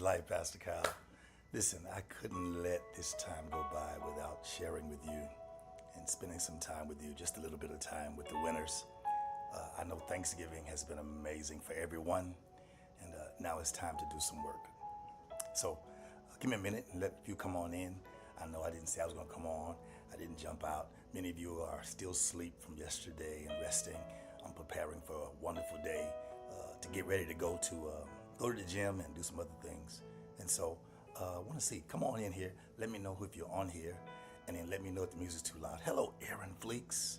is life, Pastor Kyle. Listen, I couldn't let this time go by without sharing with you and spending some time with you, just a little bit of time with the winners. I know Thanksgiving has been amazing for everyone, and now it's time to do some work. So give me a minute and let you come on in. I know I didn't say I was going to come on. I didn't jump out. Many of you are still asleep from yesterday and resting. I'm preparing for a wonderful day to get ready to go to the gym and do some other things. And so I want to see, come on in here. Let me know if you're on here, and then let me know if the music's too loud. Hello, Aaron Fleeks.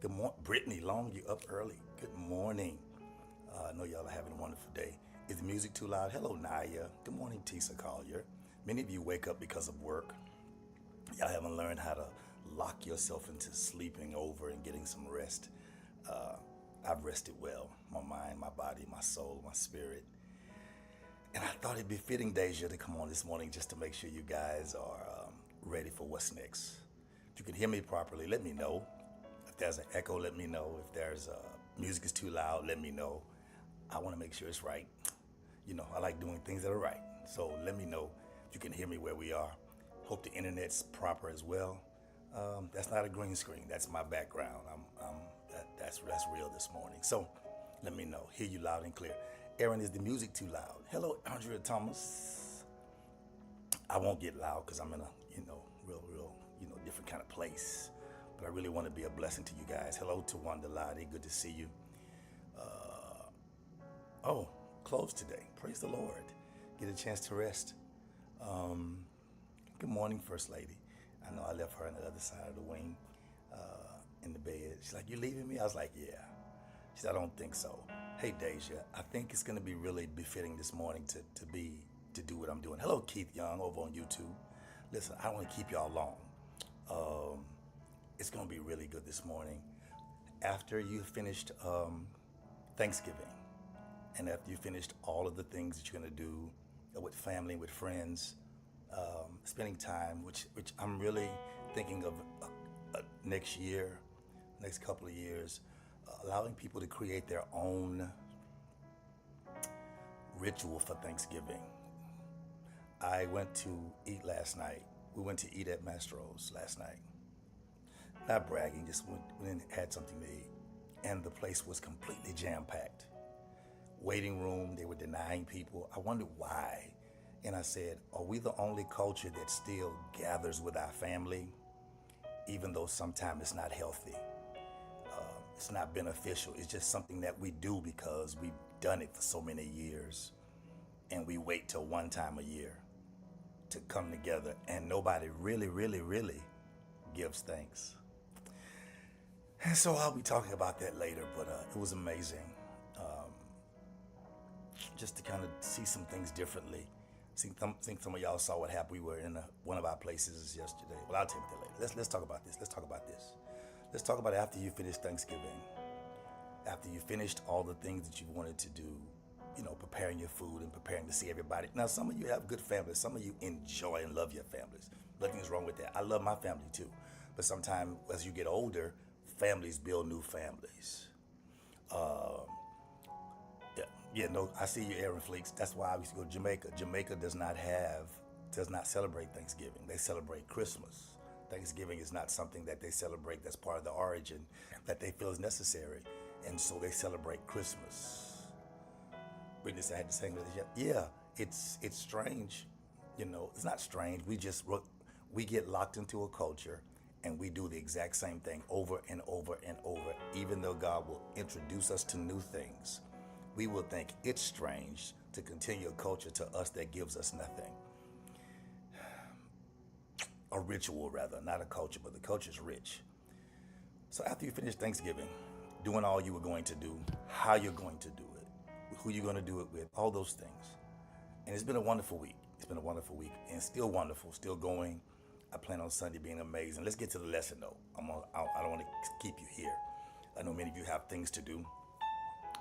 Good morning, Brittany Long. You up early? Good morning. I know y'all are having a wonderful day. Is the music too loud? Hello, Naya. Good morning, Tisa Collier. Many of you wake up because of work. Y'all haven't learned how to lock yourself into sleeping over and getting some rest. I've rested well, my mind, my body, my soul, my spirit. And I thought it'd be fitting, Deja, to come on this morning just to make sure you guys are ready for what's next. If you can hear me properly, let me know. If there's an echo, let me know. If there's music is too loud, let me know. I want to make sure it's right. You know, I like doing things that are right. So let me know if you can hear me where we are. Hope the internet's proper as well. That's not a green screen. That's my background. That's real this morning. So let me know. Hear you loud and clear. Aaron, is the music too loud? Hello, Andrea Thomas. I won't get loud because I'm in a real different kind of place. But I really want to be a blessing to you guys. Hello to Wanda Lottie. Good to see you. Closed today. Praise the Lord. Get a chance to rest. Good morning, First Lady. I know I left her on the other side of the wing in the bed. She's like, you leaving me? I was like, yeah. She said, I don't think so. Hey, Deja, I think it's going to be really befitting this morning to do what I'm doing. Hello, Keith Young over on YouTube. Listen, I don't want to keep y'all long. It's going to be really good this morning. After you finished Thanksgiving, and after you finished all of the things that you're going to do with family, with friends, spending time, which I'm really thinking of next year, next couple of years, allowing people to create their own ritual for Thanksgiving. I went to eat last night. We went to eat at Mastro's last night. Not bragging, just went and had something to eat. And the place was completely jam-packed. Waiting room, they were denying people. I wondered why. And I said, are we the only culture that still gathers with our family, even though sometimes it's not healthy? It's not beneficial. It's just something that we do because we've done it for so many years. And we wait till one time a year to come together. And nobody really, really, really gives thanks. And so I'll be talking about that later, but it was amazing. Just to kind of see some things differently. Think some of y'all saw what happened. We were in one of our places yesterday. Well, I'll tell you that later. Let's talk about this. Let's talk about after you finished Thanksgiving. After you finished all the things that you wanted to do, preparing your food and preparing to see everybody. Now, some of you have good families. Some of you enjoy and love your families. Nothing's wrong with that. I love my family too. But sometimes as you get older, families build new families. I see you, Aaron Fleeks. That's why I used to go to Jamaica. Jamaica does not celebrate Thanksgiving. They celebrate Christmas. Thanksgiving is not something that they celebrate that's part of the origin that they feel is necessary. And so they celebrate Christmas. Brittany said I had the same with it. Yeah, it's strange. It's not strange. We get locked into a culture and we do the exact same thing over and over and over. Even though God will introduce us to new things, we will think it's strange to continue a culture to us that gives us nothing. A ritual, rather, not a culture, but the culture's rich. So after you finish Thanksgiving, doing all you were going to do, how you're going to do it, who you're going to do it with, all those things. And it's been a wonderful week. And still wonderful, still going. I plan on Sunday being amazing. Let's get to the lesson, though. I don't want to keep you here. I know many of you have things to do.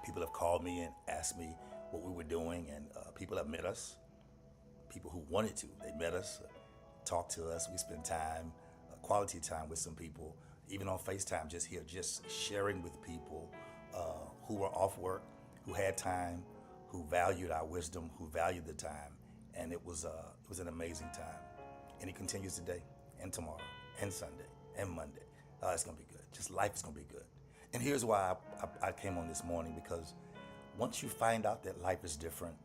People have called me and asked me what we were doing, and people have met us. People who wanted to, they met us, talked to us. We spent time, quality time with some people, even on FaceTime, just sharing with people who were off work, who had time, who valued our wisdom, who valued the time, and it was an amazing time. And it continues today and tomorrow and Sunday and Monday. It's gonna be good. Just life is gonna be good. And here's why I came on this morning, because once you find out that life is different,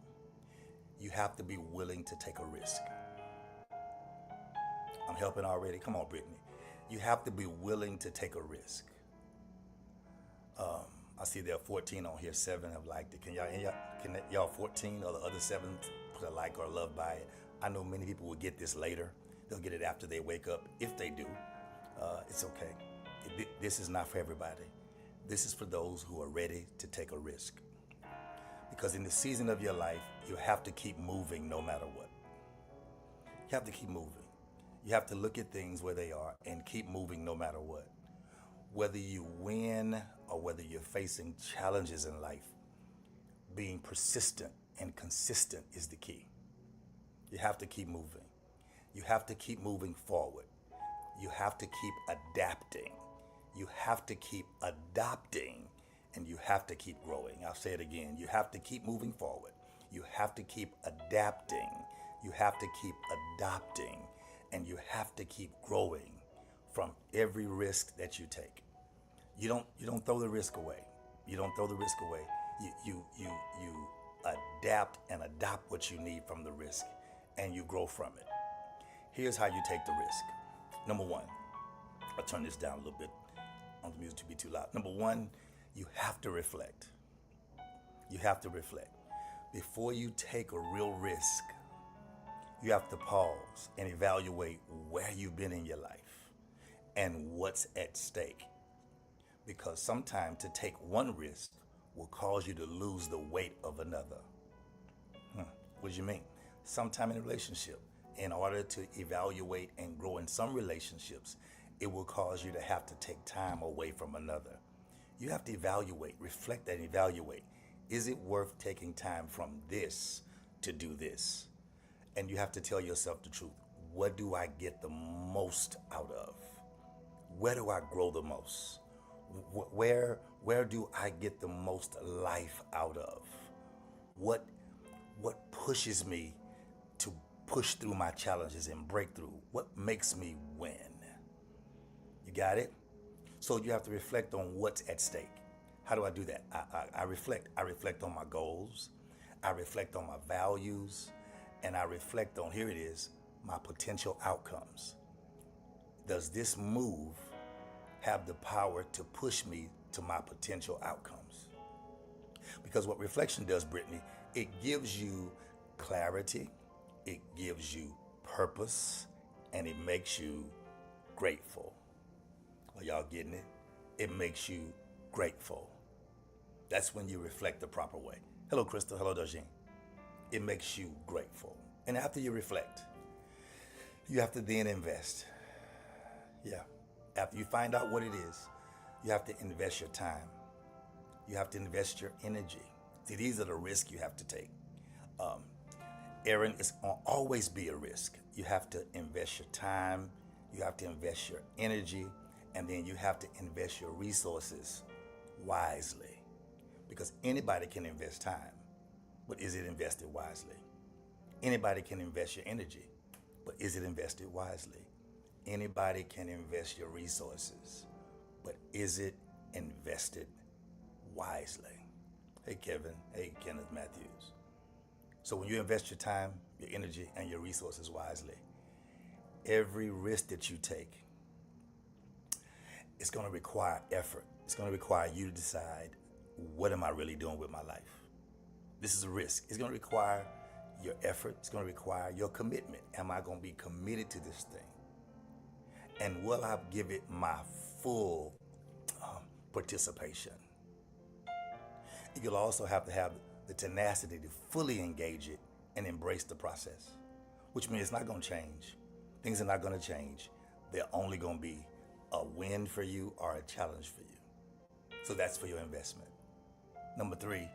you have to be willing to take a risk. I'm helping already. Come on, Brittany. You have to be willing to take a risk. I see there are 14 on here. 7 have liked it. Can y'all 14 or the other 7 put a like or a love by it? I know many people will get this later. They'll get it after they wake up. If they do, it's okay. This is not for everybody. This is for those who are ready to take a risk. Because in the season of your life, you have to keep moving no matter what. You have to keep moving. You have to look at things where they are and keep moving no matter what. Whether you win or whether you're facing challenges in life, being persistent and consistent is the key. You have to keep moving. You have to keep moving forward. You have to keep adapting. You have to keep adopting, and you have to keep growing. I'll say it again. You have to keep moving forward. You have to keep adapting. You have to keep adopting, and you have to keep growing from every risk that you take. You don't throw the risk away. You don't throw the risk away. You adapt and adopt what you need from the risk, and you grow from it. Here's how you take the risk. Number one, I'll turn this down a little bit. I don't want the music to be too loud. Number one, you have to reflect. You have to reflect. Before you take a real risk, you have to pause and evaluate where you've been in your life and what's at stake. Because sometimes to take one risk will cause you to lose the weight of another. What do you mean? Sometime in a relationship, in order to evaluate and grow in some relationships, it will cause you to have to take time away from another. You have to evaluate, reflect and evaluate. Is it worth taking time from this to do this? And you have to tell yourself the truth. What do I get the most out of? Where do I grow the most? Where do I get the most life out of? What pushes me to push through my challenges and break through? What makes me win? You got it? So you have to reflect on what's at stake. How do I do that? I reflect. I reflect on my goals. I reflect on my values. And I reflect on, here it is, my potential outcomes. Does this move have the power to push me to my potential outcomes? Because what reflection does, Brittany, it gives you clarity, it gives you purpose, and it makes you grateful. Are y'all getting it? It makes you grateful. That's when you reflect the proper way. Hello, Crystal. Hello, Dajin. It makes you grateful. And after you reflect, you have to then invest. Yeah. After you find out what it is, you have to invest your time. You have to invest your energy. See, these are the risks you have to take. Aaron, it's going to always be a risk. You have to invest your time. You have to invest your energy. And then you have to invest your resources wisely. Because anybody can invest time, but is it invested wisely? Anybody can invest your energy, but is it invested wisely? Anybody can invest your resources, but is it invested wisely? Hey, Kevin. Hey, Kenneth Matthews. So when you invest your time, your energy, and your resources wisely, every risk that you take, it's going to require effort. It's going to require you to decide, what am I really doing with my life? This is a risk. It's going to require your effort. It's going to require your commitment. Am I going to be committed to this thing? And will I give it my full participation? You'll also have to have the tenacity to fully engage it and embrace the process, which means it's not going to change. Things are not going to change. They're only going to be a win for you or a challenge for you. So that's for your investment. Number 3,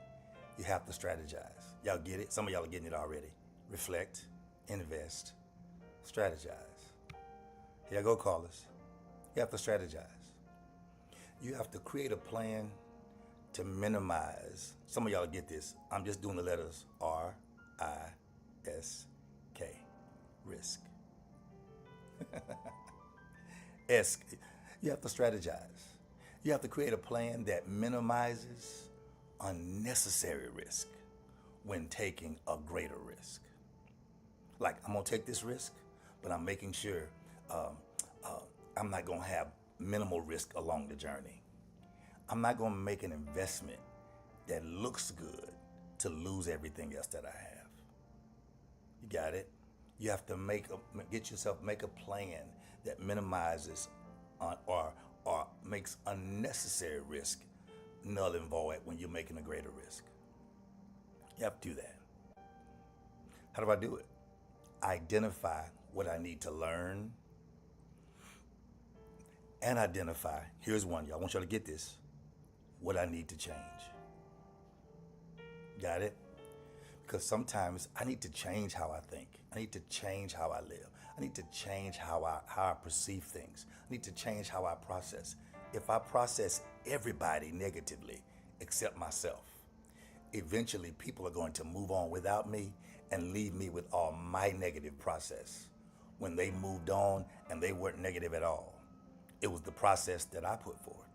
you have to strategize. Y'all get it? Some of y'all are getting it already. Reflect, invest, strategize. Here I go, callers. You have to strategize. You have to create a plan to minimize. Some of y'all get this. I'm just doing the letters R, I, S, risk. S, you have to strategize. You have to create a plan that minimizes unnecessary risk when taking a greater risk. Like, I'm gonna take this risk, but I'm making sure I'm not gonna have minimal risk along the journey. I'm not gonna make an investment that looks good to lose everything else that I have. You got it? You have to make a plan that minimizes or makes unnecessary risk null and void when you're making a greater risk. You have to do that. How do I do it? Identify what I need to learn and identify, here's one, y'all, I want y'all to get this, what I need to change. Got it? Because sometimes I need to change how I think. I need to change how I live. I need to change how I perceive things. I need to change how I process. If I process everybody negatively except myself, eventually people are going to move on without me and leave me with all my negative process. When they moved on and they weren't negative at all, it was the process that I put forward.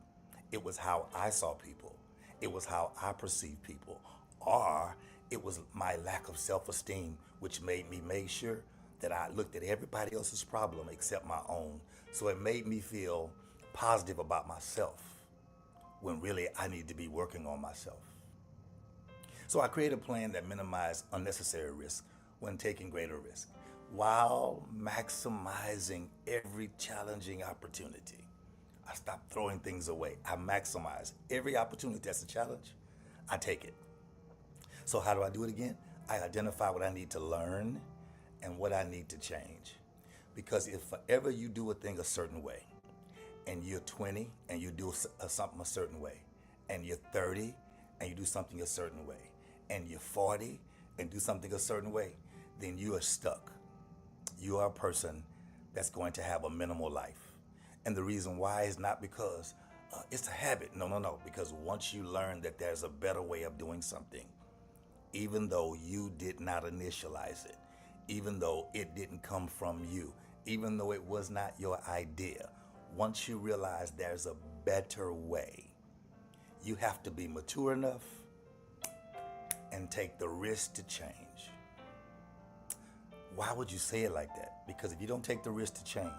It was how I saw people. It was how I perceived people. Or it was my lack of self-esteem, which made me make sure that I looked at everybody else's problem except my own. So it made me feel positive about myself when really I need to be working on myself. So I created a plan that minimized unnecessary risk when taking greater risk, while maximizing every challenging opportunity. I stopped throwing things away. I maximize every opportunity that's a challenge. I take it. So how do I do it again? I identify what I need to learn and what I need to change. Because if ever you do a thing a certain way, and you're 20 and you do something a certain way, and you're 30 and you do something a certain way, and you're 40 and do something a certain way, then you are stuck. You are a person that's going to have a minimal life. And the reason why is not because it's a habit. No. Because once you learn that there's a better way of doing something, even though you did not initialize it, even though it didn't come from you, even though it was not your idea, once you realize there's a better way, you have to be mature enough and take the risk to change. Why would you say it like that? Because if you don't take the risk to change,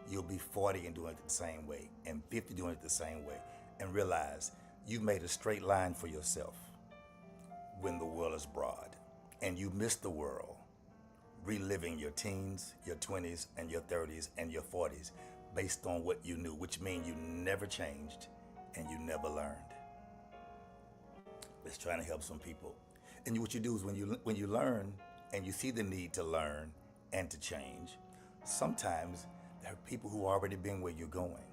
you'll be 40 and doing it the same way, and 50 doing it the same way, and realize you made a straight line for yourself when the world is broad, and you missed the world reliving your teens, your 20s, and your 30s, and your 40s based on what you knew, which means you never changed and you never learned. It's trying to help some people. And what you do is when you learn and you see the need to learn and to change, sometimes there are people who already been where you're going.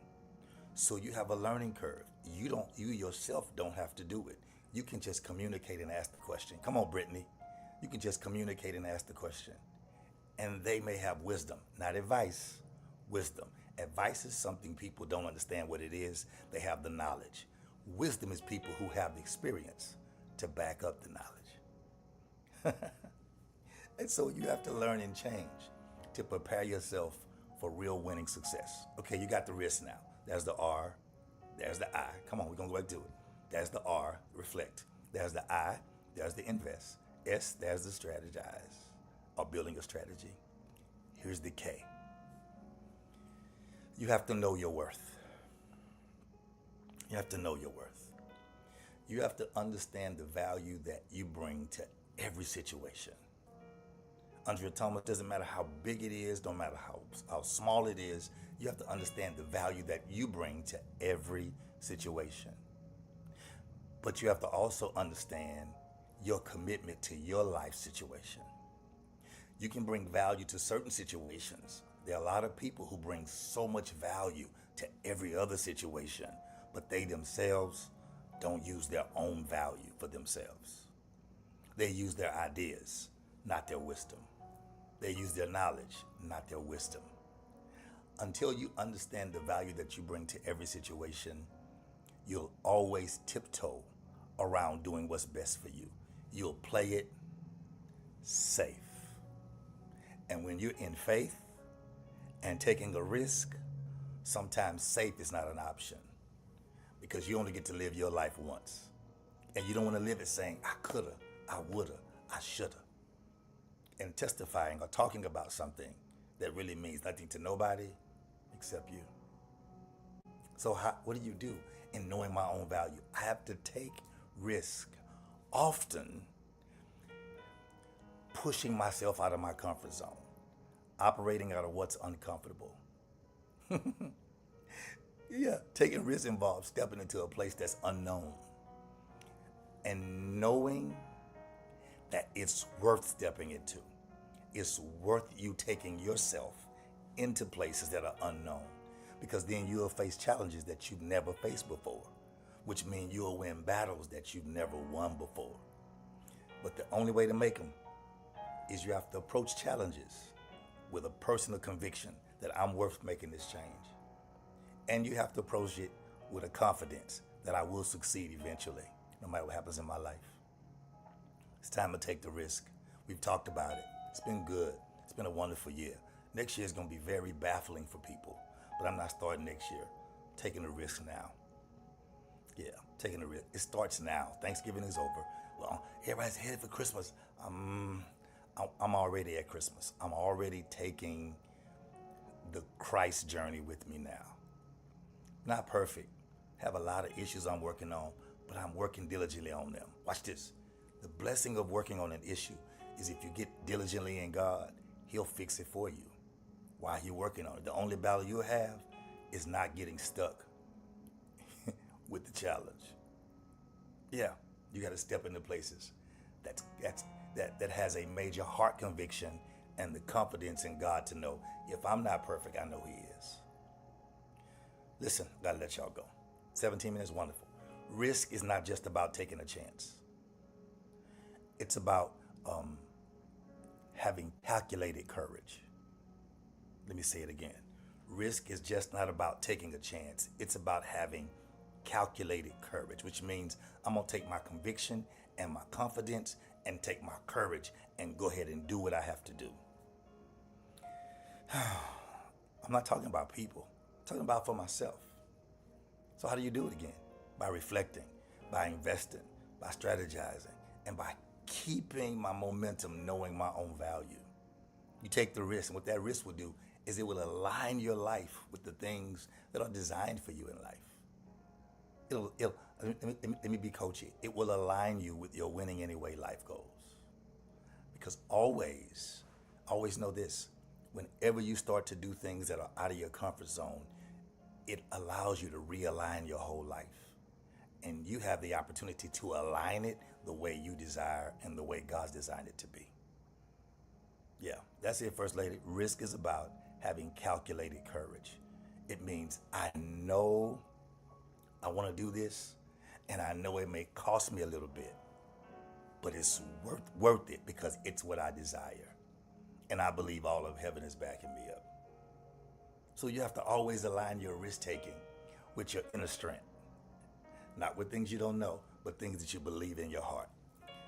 So you have a learning curve. You yourself don't have to do it. You can just communicate and ask the question. Come on, Brittany. You can just communicate and ask the question. And they may have wisdom, not advice, wisdom. Advice is something people don't understand what it is. They have the knowledge. Wisdom is people who have the experience to back up the knowledge. And so you have to learn and change to prepare yourself for real winning success. Okay, you got the risk now. There's the R, there's the I. Come on, we're gonna go back to it. There's the R, reflect. There's the I, there's the invest. S, there's the strategize, or building a strategy. Here's the K. You have to know your worth. You have to know your worth. You have to understand the value that you bring to every situation. Andrea Thomas, doesn't matter how big it is, don't matter how small it is, you have to understand the value that you bring to every situation. But you have to also understand your commitment to your life situation. You can bring value to certain situations. There are a lot of people who bring so much value to every other situation, but they themselves don't use their own value for themselves. They use their ideas, not their wisdom. They use their knowledge, not their wisdom. Until you understand the value that you bring to every situation, you'll always tiptoe around doing what's best for you. You'll play it safe. And when you're in faith and taking a risk, sometimes safe is not an option because you only get to live your life once. And you don't want to live it saying, I coulda, I woulda, I shoulda. And testifying or talking about something that really means nothing to nobody except you. So what do you do in knowing my own value? I have to take risk, often pushing myself out of my comfort zone, operating out of what's uncomfortable. Yeah, taking risks involves stepping into a place that's unknown and knowing that it's worth stepping into. It's worth you taking yourself into places that are unknown, because then you'll face challenges that you've never faced before, which means you'll win battles that you've never won before. But the only way to make them is you have to approach challenges with a personal conviction that I'm worth making this change. And you have to approach it with a confidence that I will succeed eventually, no matter what happens in my life. It's time to take the risk. We've talked about it. It's been good. It's been a wonderful year. Next year is going to be very baffling for people, but I'm not starting next year. I'm taking the risk now. Yeah, taking the risk. It starts now. Thanksgiving is over. Well, everybody's headed for Christmas. I'm already at Christmas. I'm already taking the Christ journey with me now. Not perfect. Have a lot of issues I'm working on, but I'm working diligently on them. Watch this. The blessing of working on an issue is if you get diligently in God, He'll fix it for you while you're working on it. The only battle you'll have is not getting stuck with the challenge. Yeah, you got to step into places that has a major heart conviction and the confidence in God to know, if I'm not perfect, I know He is. Listen, gotta let y'all go. 17 minutes, wonderful. Risk is not just about taking a chance. It's about having calculated courage. Let me say it again. Risk is just not about taking a chance. It's about having calculated courage, which means I'm gonna take my conviction and my confidence and take my courage and go ahead and do what I have to do. I'm not talking about people. I'm talking about for myself. So how do you do it again? By reflecting, by investing, by strategizing, and by keeping my momentum, knowing my own value. You take the risk, and what that risk will do is it will align your life with the things that are designed for you in life. Let me be coachy. It will align you with your winning anyway life goals. Because always know this, whenever you start to do things that are out of your comfort zone, it allows you to realign your whole life. And you have the opportunity to align it the way you desire and the way God's designed it to be. Yeah, that's it, First Lady. Risk is about having calculated courage. It means I know I want to do this, and I know it may cost me a little bit, but it's worth it because it's what I desire. And I believe all of heaven is backing me up. So you have to always align your risk-taking with your inner strength. Not with things you don't know, but things that you believe in your heart.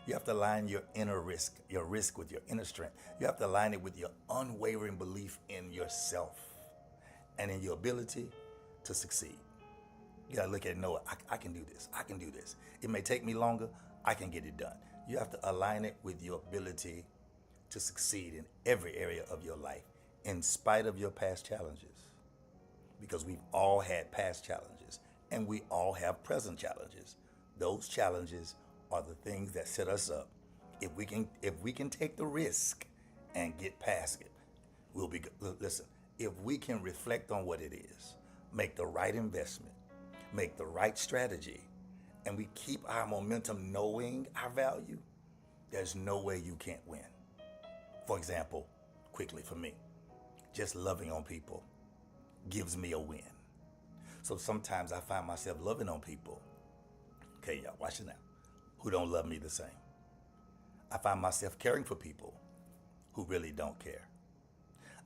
You have to align your risk with your inner strength. You have to align it with your unwavering belief in yourself and in your ability to succeed. You gotta look at it and know, I can do this. I can do this. It may take me longer. I can get it done. You have to align it with your ability to succeed in every area of your life, in spite of your past challenges. Because we've all had past challenges, and we all have present challenges. Those challenges are the things that set us up. If we can take the risk and get past it, we'll be good. Listen, if we can reflect on what it is, make the right investment, make the right strategy, and we keep our momentum knowing our value, there's no way you can't win. For example, quickly for me, just loving on people gives me a win. So sometimes I find myself loving on people, okay, y'all, watch it now, who don't love me the same. I find myself caring for people who really don't care.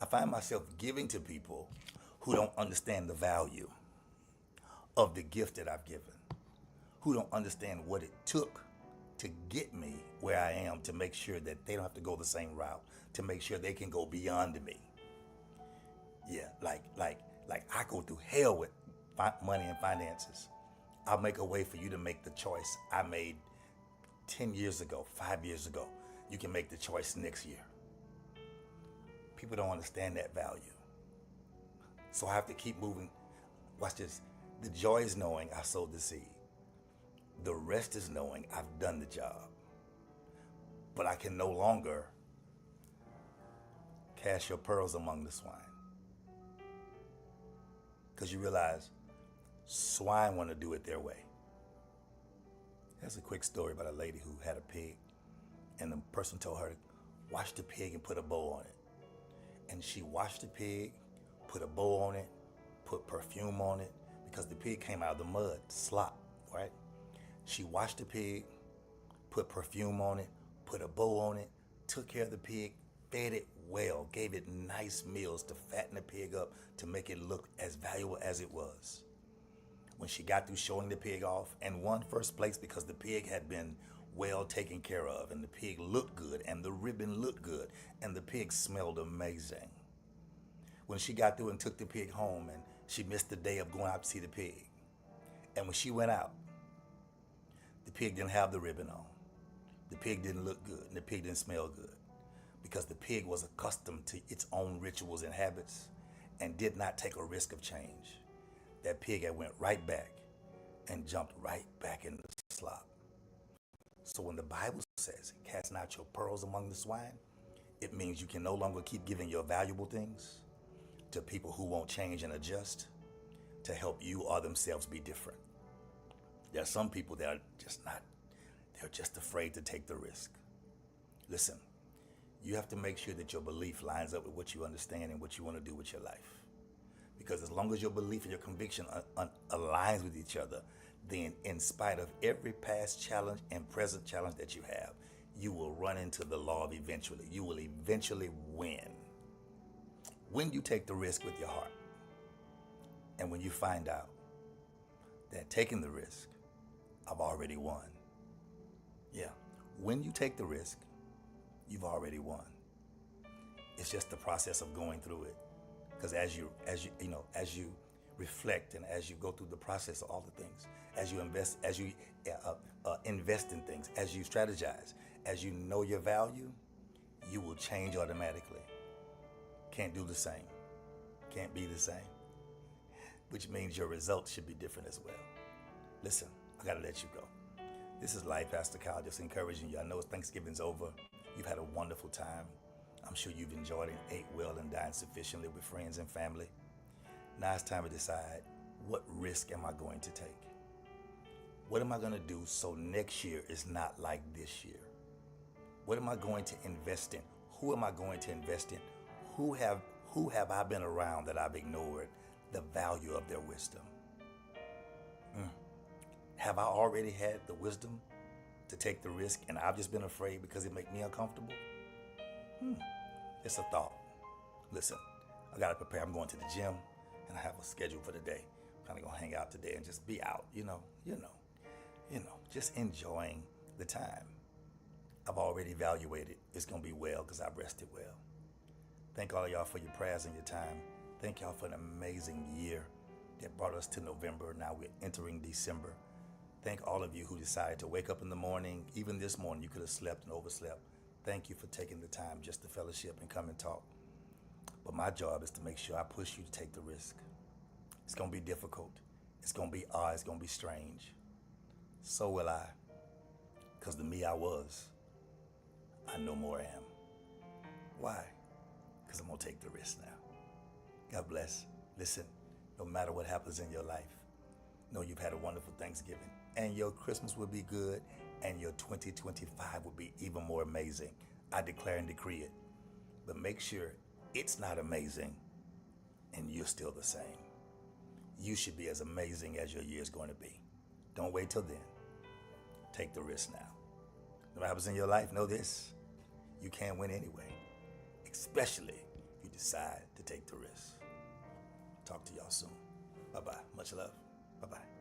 I find myself giving to people who don't understand the value of the gift that I've given, who don't understand what it took to get me where I am, to make sure that they don't have to go the same route, to make sure they can go beyond me. Yeah, like I go through hell with money and finances. I'll make a way for you to make the choice I made 10 years ago, 5 years ago. You can make the choice next year. People don't understand that value. So I have to keep moving. Watch this. The joy is knowing I sowed the seed. The rest is knowing I've done the job. But I can no longer cast your pearls among the swine. Because you realize swine want to do it their way. There's a quick story about a lady who had a pig, and the person told her to wash the pig and put a bow on it. And she washed the pig, put a bow on it, put perfume on it, because the pig came out of the mud, slop, right? She washed the pig, put perfume on it, put a bow on it, took care of the pig, fed it well, gave it nice meals to fatten the pig up, to make it look as valuable as it was. When she got through showing the pig off and won first place because the pig had been well taken care of, and the pig looked good, and the ribbon looked good, and the pig smelled amazing. When she got through and took the pig home, and she missed the day of going out to see the pig, and when she went out, the pig didn't have the ribbon on. The pig didn't look good, and the pig didn't smell good, because the pig was accustomed to its own rituals and habits and did not take a risk of change. That pig had went right back and jumped right back in the slop. So when the Bible says, cast not your pearls among the swine, it means you can no longer keep giving your valuable things to people who won't change and adjust to help you or themselves be different. There are some people that are just not, they're just afraid to take the risk. Listen, you have to make sure that your belief lines up with what you understand and what you want to do with your life. Because as long as your belief and your conviction aligns with each other, then in spite of every past challenge and present challenge that you have, you will run into the law of eventually. You will eventually win. When you take the risk with your heart, and when you find out that taking the risk, I've already won. Yeah, when you take the risk, you've already won. It's just the process of going through it. Because as you reflect and as you go through the process of all the things, as you invest in things, as you strategize, as you know your value, you will change automatically. Can't do the same. Can't be the same. Which means your results should be different as well. Listen, I gotta let you go. This is Life Pastor Kyle, just encouraging you. I know Thanksgiving's over. You've had a wonderful time. I'm sure you've enjoyed it, ate well, and dined sufficiently with friends and family. Now it's time to decide, what risk am I going to take? What am I going to do so next year is not like this year? What am I going to invest in? Who am I going to invest in? Who have I been around that I've ignored the value of their wisdom? Have I already had the wisdom to take the risk and I've just been afraid because it makes me uncomfortable? It's a thought. Listen, I got to prepare. I'm going to the gym and I have a schedule for the day. I'm kind of going to hang out today and just be out, just enjoying the time. I've already evaluated. It's going to be well because I've rested well. Thank all of y'all for your prayers and your time. Thank y'all for an amazing year that brought us to November. Now we're entering December. Thank all of you who decided to wake up in the morning. Even this morning, you could have slept and overslept. Thank you for taking the time just to fellowship and come and talk. But my job is to make sure I push you to take the risk. It's going to be difficult. It's going to be odd. It's going to be strange. So will I. Because the me I was, I no more am. Why? Because I'm going to take the risk now. God bless. Listen, no matter what happens in your life, know you've had a wonderful Thanksgiving. And your Christmas will be good. And your 2025 will be even more amazing. I declare and decree it. But make sure it's not amazing and you're still the same. You should be as amazing as your year is going to be. Don't wait till then. Take the risk now. No matter what happens in your life, know this. You can't win anyway. Especially if you decide to take the risk. Talk to y'all soon. Bye-bye. Much love. Bye-bye.